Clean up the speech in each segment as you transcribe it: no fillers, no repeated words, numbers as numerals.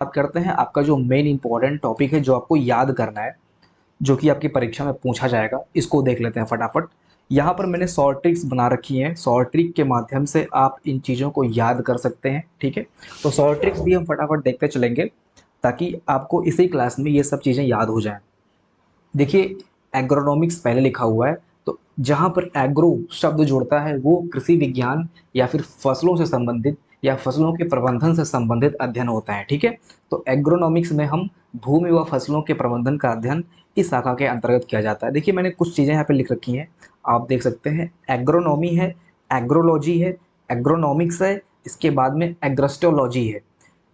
बात करते हैं आपका जो मेन इंपॉर्टेंट टॉपिक है जो आपको याद करना है, जो कि आपकी परीक्षा में पूछा जाएगा। इसको देख लेते हैं फटाफट। यहाँ पर मैंने शॉर्ट ट्रिक्स बना रखी हैं, शॉर्ट ट्रिक के माध्यम से आप इन चीज़ों को याद कर सकते हैं। ठीक है, तो शॉर्ट ट्रिक्स भी हम फटाफट देखते चलेंगे ताकि आपको इसी क्लास में ये सब चीज़ें याद हो जाएं। देखिए, एग्रोनॉमिक्स पहले लिखा हुआ है, तो जहाँ पर एग्रो शब्द जुड़ता है वो कृषि विज्ञान या फिर फसलों से संबंधित या फसलों के प्रबंधन से संबंधित अध्ययन होता है। ठीक है, तो एग्रोनॉमिक्स में हम भूमि व फसलों के प्रबंधन का अध्ययन इस शाखा के अंतर्गत किया जाता है। देखिए, मैंने कुछ चीज़ें यहाँ पे लिख रखी हैं, आप देख सकते हैं। एग्रोनॉमी है, एग्रोलॉजी है, एग्रोनॉमिक्स है, इसके बाद में एग्रस्टोलॉजी है।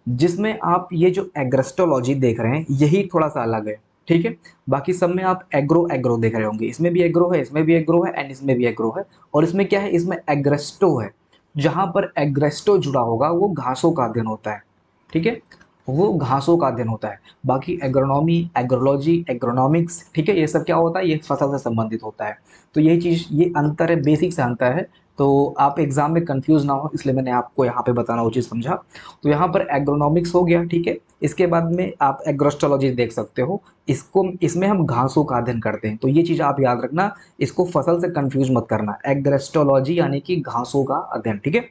जिसमें आप ये जो एग्रेस्टोलॉजी देख रहे हैं यही थोड़ा सा अलग है। ठीक है, बाकी सब में आप एग्रो एग्रो देख रहे होंगे, इसमें भी एग्रो है, इसमें भी एग्रो है एंड इसमें भी एग्रो है। और इसमें क्या है, इसमें एग्रेस्टो है। जहां पर एग्रेस्टो जुड़ा होगा वो घासों का अध्ययन होता है। ठीक है, वो घासों का अध्ययन होता है। बाकी एग्रोनॉमी, एग्रोलॉजी, एग्रोनॉमिक्स, ठीक है, ये सब क्या होता है, ये फसल से संबंधित होता है। तो यही चीज़, ये अंतर है, बेसिक से अंतर है। तो आप एग्जाम में कंफ्यूज ना हो इसलिए मैंने आपको यहाँ पे बताना उचित समझा। तो यहाँ पर एग्रोनॉमिक्स हो गया। ठीक है, इसके बाद में आप एग्रोस्टोलॉजी देख सकते हो। इसको, इसमें हम घासों का अध्ययन करते हैं, तो ये चीज़ आप याद रखना। इसको फसल से कंफ्यूज मत करना, एग्रोस्टोलॉजी यानी कि घासों का अध्ययन। ठीक है,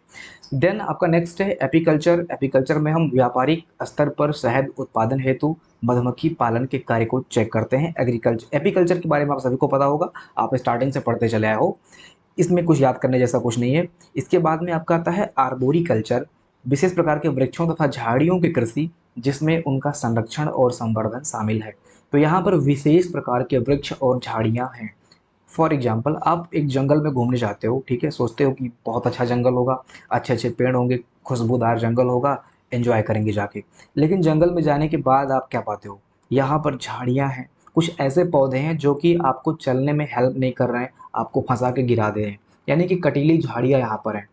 देन आपका नेक्स्ट है एपीकल्चर। एपीकल्चर में हम व्यापारिक स्तर पर शहद उत्पादन हेतु मधुमक्खी पालन के कार्य को चेक करते हैं। एग्रीकल्चर, एपीकल्चर के बारे में आप सभी को पता होगा, आप स्टार्टिंग से पढ़ते चले आए हो, इसमें कुछ याद करने जैसा कुछ नहीं है। इसके बाद में आपका आता है आर्बोरिकल्चर, विशेष प्रकार के वृक्षों तथा झाड़ियों की कृषि जिसमें उनका संरक्षण और संवर्धन शामिल है। तो यहाँ पर विशेष प्रकार के वृक्ष और झाड़ियाँ हैं। फॉर एग्जाम्पल, आप एक जंगल में घूमने जाते हो, ठीक है, सोचते हो कि बहुत अच्छा जंगल होगा, अच्छे अच्छे पेड़ होंगे, खुशबूदार जंगल होगा, एंजॉय करेंगे जाके। लेकिन जंगल में जाने के बाद आप क्या पाते हो, यहाँ पर झाड़ियाँ हैं, कुछ ऐसे पौधे हैं जो कि आपको चलने में हेल्प नहीं कर रहे हैं, आपको फंसा के गिरा दे रहे हैं, यानी कि कटीली झाड़ियाँ यहाँ पर हैं।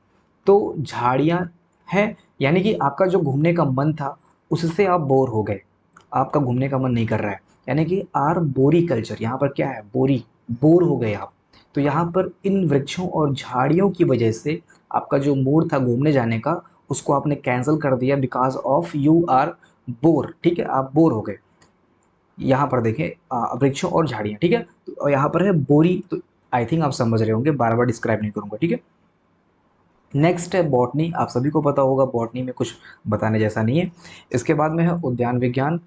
तो झाड़ियाँ हैं, यानी कि आपका जो घूमने का मन था उससे आप बोर हो गए, आपका घूमने का मन नहीं कर रहा है, यानी कि आर बोरी कल्चर, यहाँ पर क्या है, बोरी, बोर हो गए आप। तो यहाँ पर इन वृक्षों और झाड़ियों की वजह से आपका जो मूड था घूमने जाने का उसको आपने कैंसिल कर दिया, because of you are bore. ठीक है, आप बोर हो गए। यहाँ पर देखें वृक्षों और झाड़ियाँ, ठीक है, तो यहाँ पर है बोरी, तो आई थिंक आप समझ रहे होंगे, बार बार डिस्क्राइब नहीं करूँगा। ठीक है, नेक्स्ट है बॉटनी। आप सभी को पता होगा बॉटनी में कुछ बताने जैसा नहीं है। इसके बाद में है उद्यान विज्ञान,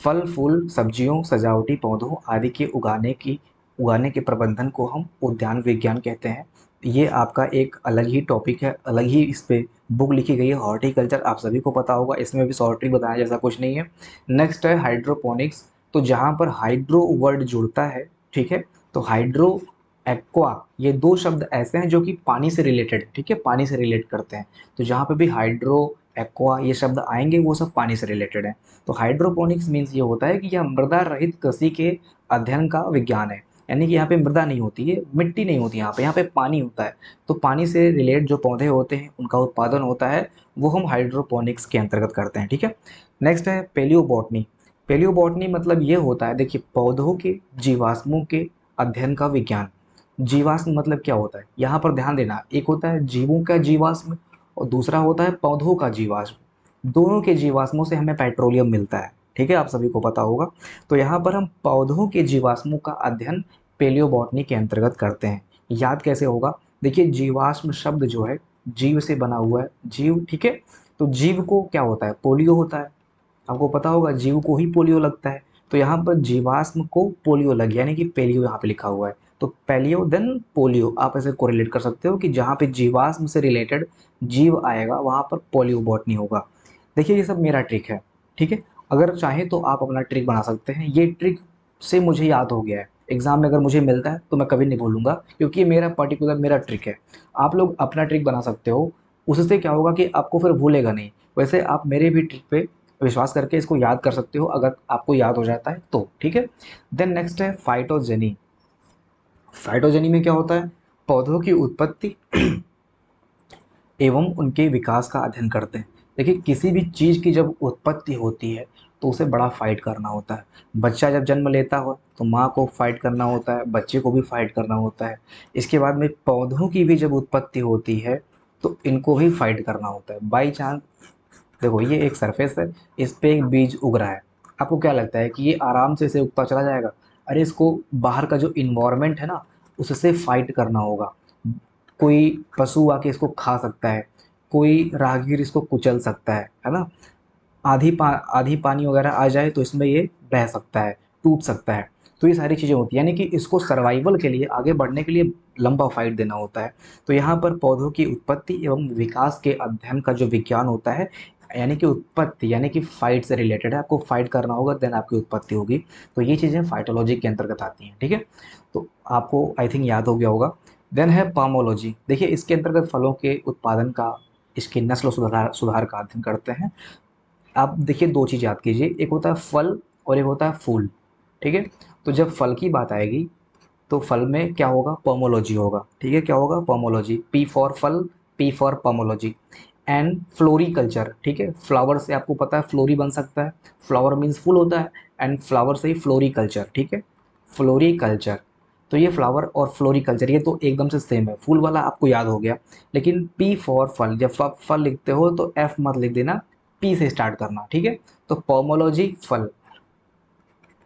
फल फूल सब्जियों सजावटी पौधों आदि के उगाने के प्रबंधन को हम उद्यान विज्ञान कहते हैं। ये आपका एक अलग ही टॉपिक है, अलग ही इस पे बुक लिखी गई है, हॉर्टिकल्चर, आप सभी को पता होगा, इसमें भी शॉर्टली बताने जैसा कुछ नहीं है। नेक्स्ट है हाइड्रोपोनिक्स, तो जहाँ पर हाइड्रो वर्ड जुड़ता है, ठीक है, तो हाइड्रो, एक्वा, ये दो शब्द ऐसे हैं जो कि पानी से रिलेटेड है। ठीक है, पानी से रिलेट करते हैं, तो जहाँ पे भी हाइड्रो, एक्वा ये शब्द आएंगे वो सब पानी से रिलेटेड है। तो हाइड्रोपोनिक्स मीन्स ये होता है कि यह मृदा रहित कृषि के अध्ययन का विज्ञान है, यानी कि यहाँ पे मृदा नहीं होती है, मिट्टी नहीं होती, यहाँ पे पानी होता है। तो पानी से रिलेट जो पौधे होते हैं उनका उत्पादन होता है, वो हम हाइड्रोपोनिक्स के अंतर्गत करते हैं। ठीक है, नेक्स्ट है पेलियोबॉटनी। पेलियोबॉटनी मतलब ये होता है, देखिए, पौधों के जीवाश्मों के अध्ययन का विज्ञान। जीवाश्म मतलब क्या होता है, यहाँ पर ध्यान देना, एक होता है जीवों का जीवाश्म और दूसरा होता है पौधों का जीवाश्म। दोनों के जीवाश्मों से हमें पेट्रोलियम मिलता है। ठीक है, आप सभी को पता होगा। तो यहाँ पर हम पौधों के जीवाश्मों का अध्ययन पेलियोबॉटनी के अंतर्गत करते हैं। याद कैसे होगा, देखिए, जीवाश्म शब्द जो है जीव से बना हुआ है, जीव, ठीक है, तो जीव को क्या होता है, पोलियो होता है, आपको पता होगा, जीव को ही पोलियो लगता है। तो यहाँ पर जीवाश्म को पोलियो लग गया, यानी कि पेलियो यहाँ पे लिखा हुआ है। तो पेलियो देन पोलियो, आप ऐसे कोरिलेट कर सकते हो कि जहाँ पे जीवाश्म से रिलेटेड जीव आएगा वहाँ पर पोलियो बॉटनी होगा। देखिए, ये सब मेरा ट्रिक है। ठीक है, अगर चाहे तो आप अपना ट्रिक बना सकते हैं, ये ट्रिक से मुझे याद हो गया है, एग्जाम में अगर मुझे मिलता है तो मैं कभी नहीं भूलूंगा, क्योंकि ये मेरा पर्टिकुलर मेरा ट्रिक है। आप लोग अपना ट्रिक बना सकते हो, उससे क्या होगा कि आपको फिर भूलेगा नहीं। वैसे आप मेरे भी ट्रिक पे विश्वास करके इसको याद कर सकते हो अगर आपको याद हो जाता है तो। ठीक है, देन नेक्स्ट है फाइटोजेनी। फाइटोजेनी में क्या होता है, पौधों की उत्पत्ति एवं उनके विकास का अध्ययन करते हैं। देखिए, किसी भी चीज़ की जब उत्पत्ति होती है तो उसे बड़ा फाइट करना होता है। बच्चा जब जन्म लेता हो तो माँ को फाइट करना होता है, बच्चे को भी फाइट करना होता है। इसके बाद में पौधों की भी जब उत्पत्ति होती है तो इनको भी फाइट करना होता है। बाई चांस देखो ये एक सरफेस है, इस पे एक बीज उग रहा है। आपको क्या लगता है कि ये आराम से इसे उगता चला जाएगा? अरे इसको बाहर का जो इन्वायरमेंट है ना, उससे फाइट करना होगा। कोई पशु आके इसको खा सकता है, कोई राहगीर इसको कुचल सकता है ना। आधी पानी वगैरह आ जाए तो इसमें ये बह सकता है, टूट सकता है। तो ये सारी चीज़ें होती हैं, यानी कि इसको सर्वाइवल के लिए, आगे बढ़ने के लिए लंबा फाइट देना होता है। तो यहाँ पर पौधों की उत्पत्ति एवं विकास के अध्ययन का जो विज्ञान होता है, यानी कि उत्पत्ति यानी कि फाइट से रिलेटेड है, आपको फाइट करना होगा देन आपकी उत्पत्ति होगी। तो ये चीज़ें फाइटोलॉजी के अंतर्गत आती हैं, ठीक है। तो आपको आई थिंक याद हो गया होगा। देन है पामोलॉजी। देखिए इसके अंतर्गत फलों के उत्पादन का, इसकी नस्ल सुधार सुधार का अध्ययन करते हैं। आप देखिए दो चीज़ याद कीजिए, एक होता है फल और एक होता है फूल, ठीक है। तो जब फल की बात आएगी तो फल में क्या होगा? पोमोलॉजी होगा, ठीक है। क्या होगा? पोमोलॉजी। पी फॉर फल, P for pomology. And floriculture, ठीक है। फ्लावर से आपको पता है फ्लोरी बन सकता है, फ्लावर मीन्स फूल होता है, एंड फ्लावर से ही फ्लोरिकल्चर, ठीक है। फ्लोरिकल्चर। तो ये फ्लावर और फ्लोरिकल्चर ये तो एकदम से सेम है, फूल वाला आपको याद हो गया। लेकिन पी फॉर फल, जब आप फल लिखते हो तो एफ मत लिख देना, पी से स्टार्ट करना, ठीक है। तो पोमोलॉजी फल,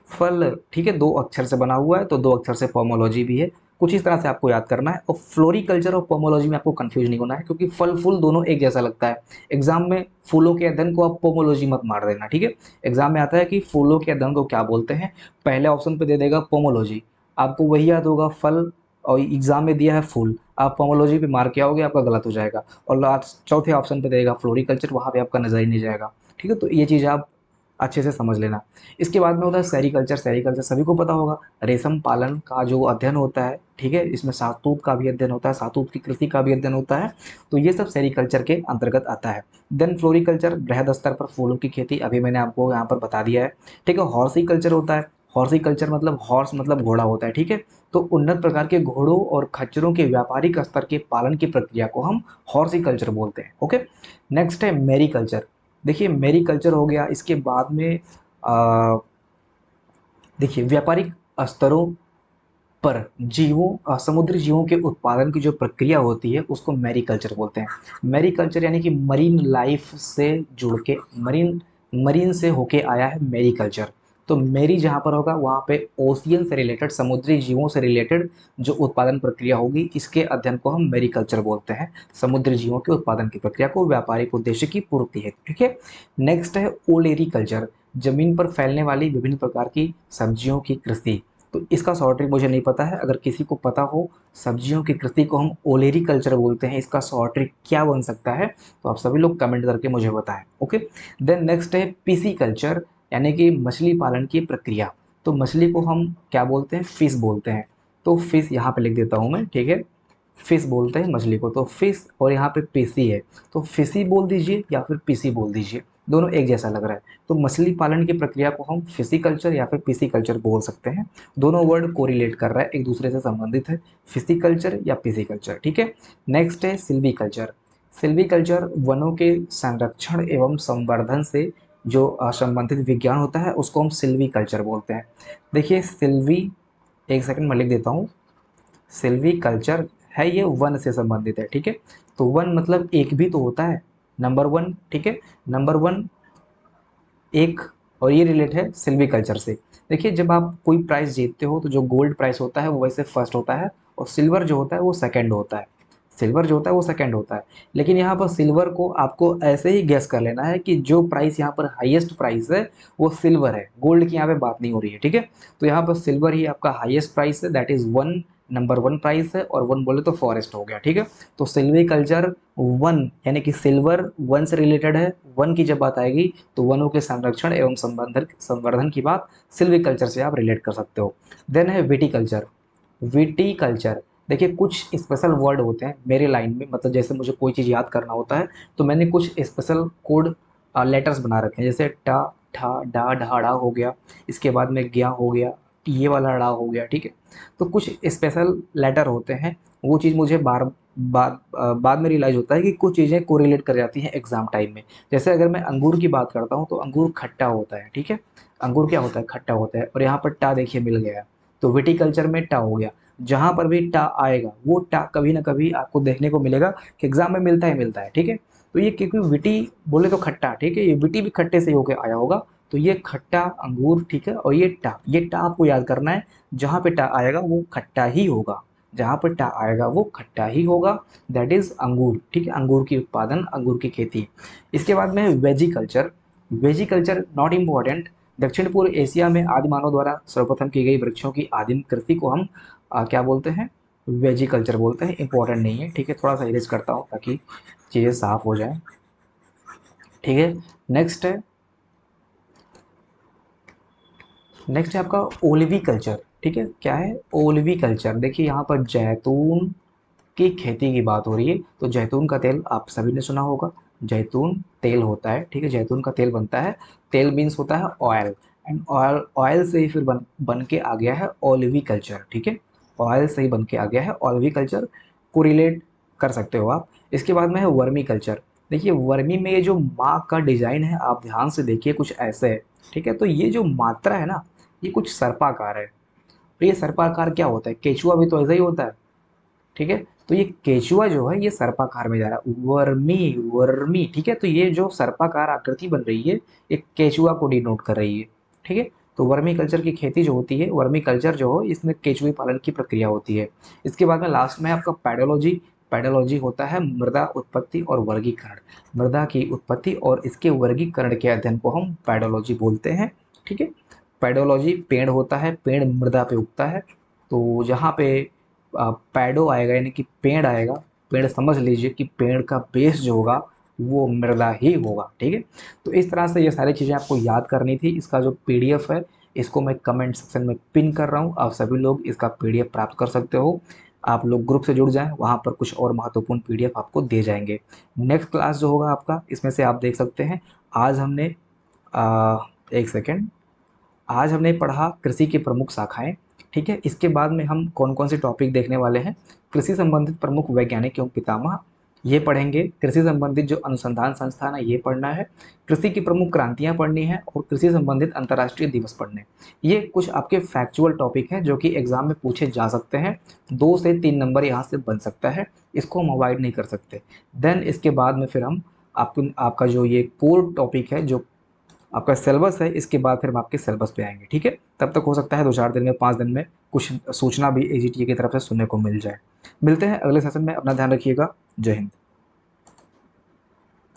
फल, ठीक है, दो अक्षर से बना हुआ है तो दो अक्षर से पोमोलॉजी भी है। कुछ इस तरह से आपको याद करना है। और फ्लोरिकल्चर और पोमोलॉजी में आपको कंफ्यूज नहीं होना है, क्योंकि फल फूल दोनों एक जैसा लगता है। एग्जाम में फूलों के अध्ययन को आप पोमोलॉजी मत मार देना, ठीक है। एग्जाम में आता है कि फूलों के अध्ययन को क्या बोलते हैं, पहले ऑप्शन पे दे देगा पोमोलॉजी, आपको वही याद होगा फल, और एग्जाम में दिया है फूल, आप पोमोलॉजी पे मार के आओगे आपका गलत हो जाएगा। और लास्ट चौथे ऑप्शन पे देगा फ्लोरिकल्चर, वहाँ पे आपका नजर ही नहीं जाएगा, ठीक है। तो ये चीज़ आप अच्छे से समझ लेना। इसके बाद में होता है सेरीकल्चर। सेरीकल्चर सभी को पता होगा, रेशम पालन का जो अध्ययन होता है, ठीक है। इसमें सातूत का भी अध्ययन होता है, सातूत की कृषि का भी अध्ययन होता है। तो ये सब सेरीकल्चर के अंतर्गत आता है। देन फ्लोरिकल्चर, बृहद स्तर पर फूलों की खेती, अभी मैंने आपको यहाँ पर बता दिया है, ठीक है। हॉर्सिकल्चर होता है, हॉर्सिकल्चर मतलब हॉर्स मतलब घोड़ा होता है, ठीक है। तो उन्नत प्रकार के घोड़ों और खच्चरों के व्यापारिक स्तर के पालन की प्रक्रिया को हम हॉर्सिकल्चर बोलते हैं, ओके। नेक्स्ट है मेरीकल्चर। देखिए मेरीकल्चर हो गया, इसके बाद में देखिए व्यापारिक स्तरों पर समुद्री जीवों के उत्पादन की जो प्रक्रिया होती है उसको मैरीकल्चर बोलते हैं। मैरीकल्चर यानी कि मरीन लाइफ से जुड़ के, मरीन मरीन से होके आया है मैरीकल्चर। तो मेरी जहाँ पर होगा वहाँ पे ओशियन से रिलेटेड, समुद्री जीवों से रिलेटेड जो उत्पादन प्रक्रिया होगी, इसके अध्ययन को हम मैरीकल्चर बोलते हैं। समुद्री जीवों के उत्पादन की प्रक्रिया को व्यापारिक उद्देश्य की पूर्ति है, ठीक है। नेक्स्ट है ओलेरीकल्चर, जमीन पर फैलने वाली विभिन्न प्रकार की सब्जियों की कृषि। तो इसका शॉर्ट ट्रिक मुझे नहीं पता है, अगर किसी को पता हो, सब्जियों की कृषि को हम ओलेरी कल्चर बोलते हैं, इसका शॉर्ट ट्रिक क्या बन सकता है, तो आप सभी लोग कमेंट करके मुझे बताएं, ओके। देन नेक्स्ट है पीसी कल्चर, यानी कि मछली पालन की प्रक्रिया। तो मछली को हम क्या बोलते हैं? फिश बोलते हैं। तो फिश यहाँ पे लिख देता हूँ मैं, ठीक है। फिश बोलते हैं मछली को, तो फिश, और यहाँ पे पीसी है, तो फिशी बोल दीजिए या फिर पीसी बोल दीजिए, दोनों एक जैसा लग रहा है। तो मछली पालन की प्रक्रिया को हम फिशिकल्चर या फिर पीसीकल्चर बोल सकते हैं। दोनों वर्ड कोरिलेट कर रहा है, एक दूसरे से संबंधित है, फिशिकल्चर या पीसीकल्चर, ठीक है। नेक्स्ट है सिल्वीकल्चर। सिल्वीकल्चर वनों के संरक्षण एवं संवर्धन से जो संबंधित विज्ञान होता है उसको हम सिल्वीकल्चर बोलते हैं। देखिए सिल्वी, एक सेकंड मैं लिख देता हूँ। सिल्वीकल्चर है ये वन से संबंधित है, ठीक है। तो वन मतलब एक भी तो होता है, नंबर वन, ठीक है। नंबर वन एक, और ये रिलेट है सिल्वीकल्चर से। देखिए जब आप कोई प्राइस जीतते हो तो जो गोल्ड प्राइस होता है वो वैसे फर्स्ट होता है, और सिल्वर जो होता है वो सेकंड होता है। सिल्वर जो होता है वो सेकंड होता है। लेकिन यहाँ पर सिल्वर को आपको ऐसे ही गेस कर लेना है कि जो प्राइस यहाँ पर हाईएस्ट प्राइस है वो सिल्वर है, गोल्ड की यहाँ पे बात नहीं हो रही है, ठीक है। तो यहाँ पर सिल्वर ही आपका हाईएस्ट प्राइस है, that is one, number one price है, और वन बोले तो फॉरेस्ट हो गया, ठीक है। तो सिल्वीकल्चर वन यानी कि सिल्वर वन से रिलेटेड है। वन की जब बात आएगी तो वनों के संरक्षण एवं संवर्धन की बात सिल्वीकल्चर से आप रिलेट कर सकते हो। देन है विटीकल्चर। विटीकल्चर, देखिए कुछ स्पेशल वर्ड होते हैं मेरे लाइन में, मतलब जैसे मुझे कोई चीज़ याद करना होता है तो मैंने कुछ स्पेशल कोड लेटर्स बना रखे हैं, जैसे टा, ठा, डा, ढा, डा हो गया, इसके बाद में ज्ञा हो गया, ये वाला डा हो गया, ठीक है। तो कुछ स्पेशल लेटर होते हैं, वो चीज़ मुझे बाद में रियलाइज़ होता है कि कुछ चीज़ें कोरिलेट कर जाती हैं एग्ज़ाम टाइम में। जैसे अगर मैं अंगूर की बात करता हूँ तो अंगूर खट्टा होता है, ठीक है। अंगूर क्या होता है? खट्टा होता है, और यहाँ पर टा देखिए मिल गया, तो विटीकल्चर में टा हो गया। जहाँ पर भी टा आएगा वो टा कभी ना कभी आपको देखने को मिलेगा कि एग्जाम में मिलता ही मिलता है, ठीक है। तो ये क्योंकि विटी बोले तो खट्टा, ठीक है, ये विटी भी खट्टे से होके आया होगा, तो ये खट्टा अंगूर, ठीक है। और ये टा आपको याद करना है, जहाँ पे टा आएगा वो खट्टा ही होगा, जहाँ पर टा आएगा वो खट्टा ही होगा, दैट इज अंगूर, ठीक है। अंगूर की उत्पादन, अंगूर की खेती। इसके बाद में वेजिकल्चर। वेजिकल्चर नॉट इम्पॉर्टेंट। दक्षिण पूर्व एशिया में आदि मानव द्वारा सर्वप्रथम की गई वृक्षों की आदिम कृषि को हम क्या बोलते हैं, वेजिकल्चर बोलते हैं। इंपॉर्टेंट नहीं है, ठीक है, थोड़ा सा इरेज करता हूँ ताकि चीज़ें साफ हो जाएं, ठीक है। नेक्स्ट है, नेक्स्ट है आपका ओलिवी कल्चर, ठीक है। क्या है, ओलिवी कल्चर। देखिए यहाँ पर जैतून की खेती की बात हो रही है, तो जैतून का तेल आप सभी ने सुना होगा, जैतून तेल होता है, ठीक है, जैतून का तेल बनता है। तेल मीन्स होता है ऑयल, एंड ऑयल, ऑयल से ही फिर बन के आ गया है ओलिवी कल्चर, ठीक है। ऑयल से ही बन के आ गया है ओलिवी कल्चर, को रिलेट कर सकते हो आप। इसके बाद में है वर्मी कल्चर। देखिए वर्मी में ये जो माँ का डिजाइन है, आप ध्यान से देखिए, कुछ ऐसे है, ठीक है। तो ये जो मात्रा है ना, ये कुछ सर्पाकार है। तो ये सर्पाकार क्या होता है, केचुआ भी तो ऐसा ही होता है, ठीक है। तो ये केचुआ जो है ये सर्पाकार में जा रहा है, वर्मी, वर्मी, ठीक है। तो ये जो सर्पाकार आकृति बन रही है, ये केचुआ को डिनोट कर रही है, ठीक है। तो वर्मी कल्चर की खेती जो होती है, वर्मी कल्चर जो हो, इसमें केचुए पालन की प्रक्रिया होती है। इसके बाद में लास्ट में आपका पैडोलॉजी। पैडोलॉजी होता है मृदा उत्पत्ति और वर्गीकरण। मृदा की उत्पत्ति और इसके वर्गीकरण के अध्ययन को हम पैडोलॉजी बोलते हैं, ठीक है। पैडोलॉजी, पेड़ होता है, पेड़ मृदा पे उगता है, तो जहाँ पे पैडो आएगा यानी कि पेड़ आएगा, पेड़ समझ लीजिए कि पेड़ का बेस जो होगा वो मृदा ही होगा, ठीक है। तो इस तरह से ये सारी चीज़ें आपको याद करनी थी। इसका जो पीडीएफ है, इसको मैं कमेंट सेक्शन में पिन कर रहा हूँ, आप सभी लोग इसका पीडीएफ प्राप्त कर सकते हो। आप लोग ग्रुप से जुड़ जाएं, वहाँ पर कुछ और महत्वपूर्ण पीडीएफ आपको दे जाएंगे। नेक्स्ट क्लास जो होगा आपका, इसमें से आप देख सकते हैं, आज हमने एक सेकेंड, आज हमने पढ़ा कृषि की प्रमुख शाखाएं, ठीक है। इसके बाद में हम कौन कौन से टॉपिक देखने वाले हैं, कृषि संबंधित प्रमुख वैज्ञानिक एवं पितामह, ये पढ़ेंगे। कृषि संबंधित जो अनुसंधान संस्थान है ये पढ़ना है, कृषि की प्रमुख क्रांतियां पढ़नी है, और कृषि संबंधित अंतर्राष्ट्रीय दिवस पढ़ने। ये कुछ आपके फैक्चुअल टॉपिक हैं जो कि एग्जाम में पूछे जा सकते हैं, 2 से 3 नंबर यहाँ से बन सकता है, इसको हम अवॉइड नहीं कर सकते। देन इसके बाद में फिर हम आपका जो ये कोर टॉपिक है, जो आपका सिलेबस है, इसके बाद फिर हम आपके सिलेबस पे आएंगे, ठीक है। तब तक हो सकता है 2-4 दिन में, 5 दिन में कुछ सूचना भी एजीटीए की तरफ से सुनने को मिल जाए। मिलते हैं अगले सेशन में, अपना ध्यान रखिएगा। जय हिंद।